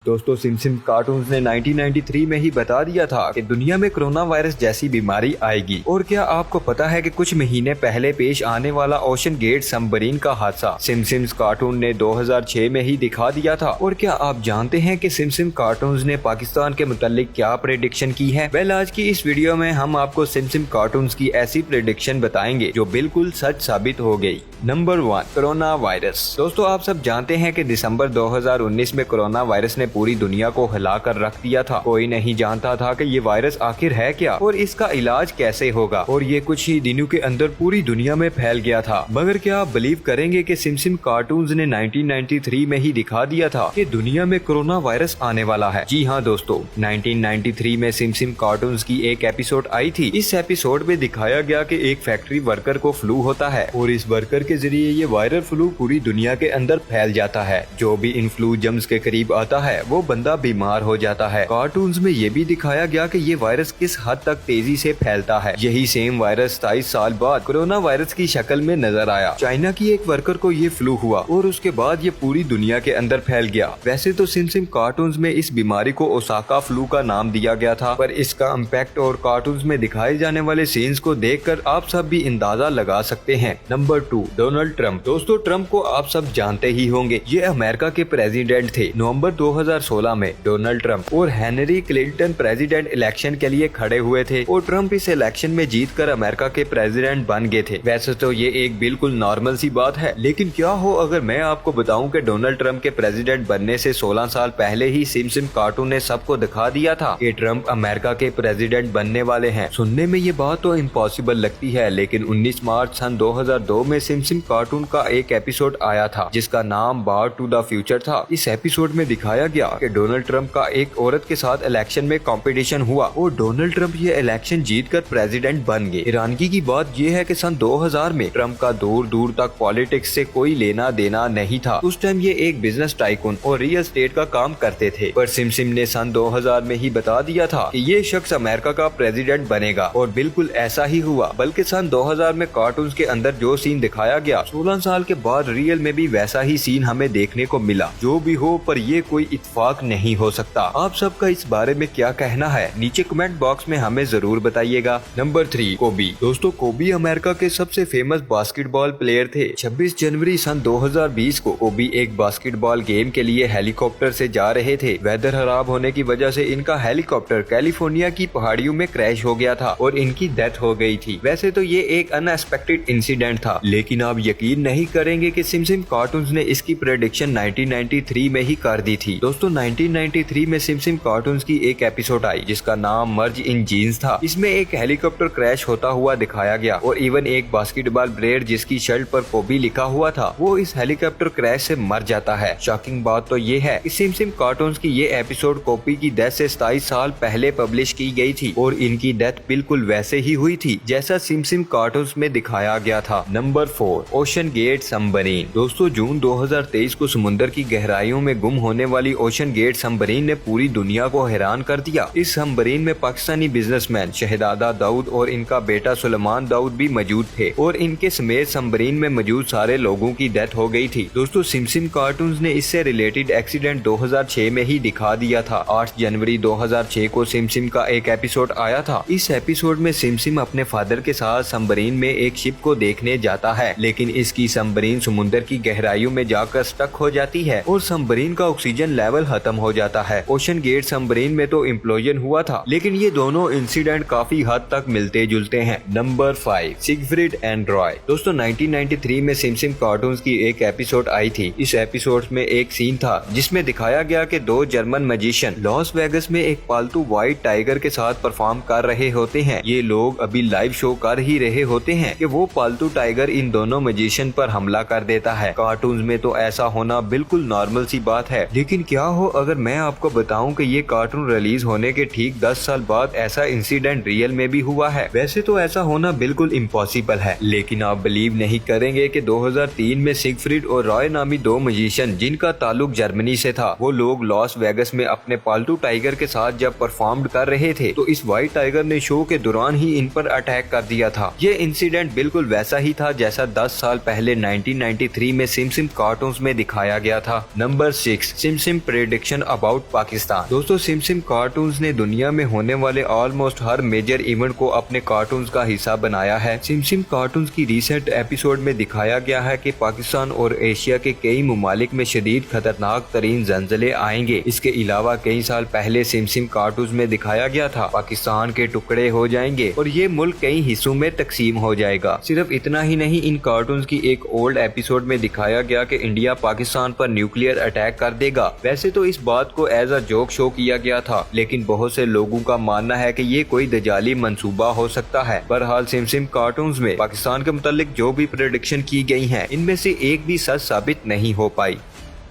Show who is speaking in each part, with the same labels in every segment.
Speaker 1: दोस्तों Simpson cartoons ने 1993 में ही बता दिया था कि दुनिया में कोरोना वायरस जैसी बीमारी आएगी। और क्या आपको पता है कि कुछ महीने पहले पेश आने वाला ओशन गेट सबमरीन का हादसा सिम्पसन कार्टून ने 2006 में ही दिखा दिया था। और क्या आप जानते हैं कि सिम्पसन कार्टून्स ने पाकिस्तान के मुतालिक क्या प्रेडिक्शन की है? वेल, आज की इस वीडियो में हम आपको सिम्पसन कार्टून्स की ऐसी प्रेडिक्शन बताएंगे जो बिल्कुल सच साबित हो गई। Number 1, corona virus. दोस्तों आप सब जानते हैं कि दिसंबर 2019 में कोरोना वायरस ने पूरी दुनिया को हिला कर रख दिया था। कोई नहीं जानता था कि ये वायरस आखिर है क्या और इसका इलाज कैसे होगा, और ये कुछ ही दिनों के अंदर पूरी दुनिया में फैल गया था। मगर क्या आप बिलीव करेंगे कि सिम्पसन कार्टून्स ने 1993 में ही दिखा दिया था कि दुनिया में कोरोना वायरस आने वाला है? जी हाँ दोस्तों, 1993 में सिम्पसन कार्टून्स की एक एपिसोड आई थी। इस एपिसोड में दिखाया गया कि एक फैक्ट्री वर्कर को फ्लू होता है और इस वर्कर के जरिए ये वायरल फ्लू पूरी दुनिया के अंदर फैल जाता है। जो भी इन फ्लू जम्स के करीब आता है वो बंदा बीमार हो जाता है। कार्टून्स में ये भी दिखाया गया कि ये वायरस किस हद तक तेजी से फैलता है। यही सेम वायरस 27 साल बाद कोरोना वायरस की शक्ल में नजर आया। चाइना की एक वर्कर को ये फ्लू हुआ और उसके बाद ये पूरी दुनिया के अंदर फैल गया। वैसे तो सिम्पसन कार्टून्स में इस बीमारी को ओसाका फ्लू का नाम दिया गया था, पर इसका इम्पैक्ट और कार्टून्स में दिखाए जाने वाले सीन्स को देखकर आप सब भी अंदाजा लगा सकते हैं। Number 2, Donald Trump. दोस्तों ट्रंप को आप सब जानते ही होंगे, ये अमेरिका के प्रेसिडेंट थे। नवंबर 2016 में डोनाल्ड ट्रंप और हेनरी क्लिंटन प्रेसिडेंट इलेक्शन के लिए खड़े हुए थे और ट्रंप इस इलेक्शन में जीतकर अमेरिका के प्रेसिडेंट बन गए थे। वैसे तो ये एक बिल्कुल नॉर्मल सी बात है, लेकिन क्या हो अगर मैं आपको बताऊं कि डोनाल्ड ट्रंप के प्रेसिडेंट बनने से 16 साल पहले ही सिम्पसन कार्टून ने सबको दिखा दिया था कि ट्रंप अमेरिका के प्रेसिडेंट बनने वाले हैं। सुनने में ये बात तो इम्पॉसिबल लगती है, लेकिन 19 मार्च सन 2002 में सिम्पसन कार्टून का एक एपिसोड आया था जिसका नाम बैक टू द फ्यूचर था। इस एपिसोड में दिखाया गया कि डोनाल्ड ट्रंप का एक औरत के साथ इलेक्शन में कंपटीशन हुआ और डोनाल्ड ट्रंप ये इलेक्शन जीतकर प्रेसिडेंट बन गए। हैरानगी की बात यह है कि सन 2000 में ट्रंप का दूर दूर तक पॉलिटिक्स से कोई लेना देना नहीं था। उस टाइम ये एक बिजनेस टाइकून और रियल एस्टेट का काम करते थे, पर सिम्पसन ने सन 2000 में ही बता दिया था कि ये शख्स अमेरिका का प्रेसिडेंट बनेगा और बिल्कुल ऐसा ही हुआ। बल्कि सन 2000 में कार्टून के अंदर जो सीन दिखाया गया 16 साल के बाद रियल में भी वैसा ही सीन हमें देखने को मिला। जो भी हो, पर ये कोई इत्तेफाक नहीं हो सकता। आप सबका इस बारे में क्या कहना है नीचे कमेंट बॉक्स में हमें जरूर बताइएगा। नंबर 3, कोबी। दोस्तों कोबी अमेरिका के सबसे फेमस बास्केटबॉल प्लेयर थे। 26 जनवरी सन 2020 को कोबी एक बास्केटबॉल गेम के लिए हेलीकॉप्टर से जा रहे थे। वेदर खराब होने की वजह से इनका हेलीकॉप्टर कैलिफोर्निया की पहाड़ियों में क्रैश हो गया था और इनकी डेथ हो गई थी। वैसे तो ये एक अनएक्सपेक्टेड इंसिडेंट था, लेकिन आप यकीन नहीं करेंगे कि सिम्पसन कार्टून्स ने इसकी प्रेडिक्शन 1993 में ही कर दी थी। दोस्तों 1993 में सिम्पसन कार्टून्स की एक एपिसोड आई जिसका नाम मर्ज इन जीन्स था। इसमें एक हेलीकॉप्टर क्रैश होता हुआ दिखाया गया और इवन एक बास्केटबॉल प्लेयर जिसकी शर्ट पर कोबी लिखा हुआ था वो इस हेलीकॉप्टर क्रैश से मर जाता है। शॉकिंग बात तो ये है कि सिम्पसन कार्टून्स की ये एपिसोड कोबी की डेथ से 27 साल पहले पब्लिश की गई थी और इनकी डेथ बिल्कुल वैसे ही हुई थी जैसा सिम्पसन कार्टून्स में दिखाया गया था। Number 4, ocean gate submarine. दोस्तों जून 2023 को समुद्र की गहराइयों में गुम होने वाली ओशन गेट सबमरीन ने पूरी दुनिया को हैरान कर दिया। इस सबमरीन में पाकिस्तानी बिजनेसमैन शहजादा दाऊद और इनका बेटा सुलेमान दाऊद भी मौजूद थे और इनके समेत सबमरीन में मौजूद सारे लोगों की डेथ हो गई थी। दोस्तों सिम्पसन कार्टून्स ने इससे रिलेटेड एक्सीडेंट 2006 में ही दिखा दिया था। 8 जनवरी 2006 को सिम्पसन का एक एपिसोड आया था। इस एपिसोड में सिम्पसन अपने फादर के साथ सबमरीन में एक शिप को देखने जाता है, लेकिन इसकी सबमरीन समुद्र की गहराइयों में जाकर स्टक हो जाती है और सबमरीन का ऑक्सीजन लेवल खत्म हो जाता है। ओशन गेट सबमरीन में तो इम्प्लोजन हुआ था, लेकिन ये दोनों इंसिडेंट काफी हद तक मिलते जुलते हैं। Number 5, Siegfried and Roy. दोस्तों 1993 में सिम्पसन कार्टून्स की एक एपिसोड आई थी। इस एपिसोड में एक सीन था जिसमें दिखाया गया कि 2 जर्मन मैजिशियन लॉस वेगस में एक पालतू व्हाइट टाइगर के साथ परफॉर्म कर रहे होते हैं। ये लोग अभी लाइव शो कर ही रहे होते हैं कि वो पालतू टाइगर इन दोनों मैजिशियन पर हमला कर देता है। कार्टून्स में तो ऐसा होना बिल्कुल नॉर्मल सी बात है, लेकिन क्या हो अगर मैं आपको बताऊं कि ये कार्टून रिलीज होने के ठीक 10 साल बाद ऐसा इंसिडेंट रियल में भी हुआ है। वैसे तो ऐसा होना बिल्कुल इम्पॉसिबल है, लेकिन आप बिलीव नहीं करेंगे कि 2003 में सिगफ्रिड और रॉय नामी 2 मैजिशियन जिनका ताल्लुक जर्मनी से था, वो लोग लॉस वेगस में अपने पालतू टाइगर के साथ जब परफॉर्म कर रहे थे तो इस व्हाइट टाइगर ने शो के दौरान ही इन पर अटैक कर दिया था। ये इंसिडेंट बिल्कुल वैसा ही था जैसा 10 10 साल पहले 1993 में सिम कार्टून्स में दिखाया गया था। Number 6, SIM prediction about Pakistan. दोस्तों, सिम कार्टून्स ने दुनिया में होने वाले ऑलमोस्ट हर मेजर इवेंट को अपने कार्टून्स का हिस्सा बनाया है। सिम कार्टून्स की रिसेंट एपिसोड में दिखाया गया है कि पाकिस्तान और एशिया के कई मुमालिक में शदीद खतरनाक तरीन ज़लज़ले आएंगे। इसके अलावा कई साल पहले सिम कार्टून्स में दिखाया गया था पाकिस्तान के टुकड़े हो जाएंगे और ये मुल्क कई हिस्सों में तकसीम हो जाएगा। सिर्फ इतना ही नहीं, इन कार्टून्स की एक ओल्ड एपिसोड में दिखाया गया कि इंडिया पाकिस्तान पर न्यूक्लियर अटैक कर देगा। वैसे तो इस बात को एज अ जोक शो किया गया था, लेकिन बहुत से लोगों का मानना है कि ये कोई दजाली मंसूबा हो सकता है। बहरहाल सिम कार्टून्स में पाकिस्तान के मुतालिक जो भी प्रेडिक्शन की गई है, इनमें से एक भी सच साबित नहीं हो पाई।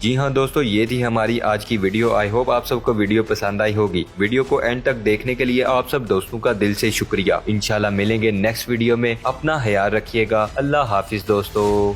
Speaker 1: जी हाँ दोस्तों, ये थी हमारी आज की वीडियो। आई होप आप सबको वीडियो पसंद आई होगी। वीडियो को एंड तक देखने के लिए आप सब दोस्तों का दिल से शुक्रिया। इंशाल्लाह मिलेंगे नेक्स्ट वीडियो में। अपना ख्याल रखिएगा। अल्लाह हाफिज दोस्तों।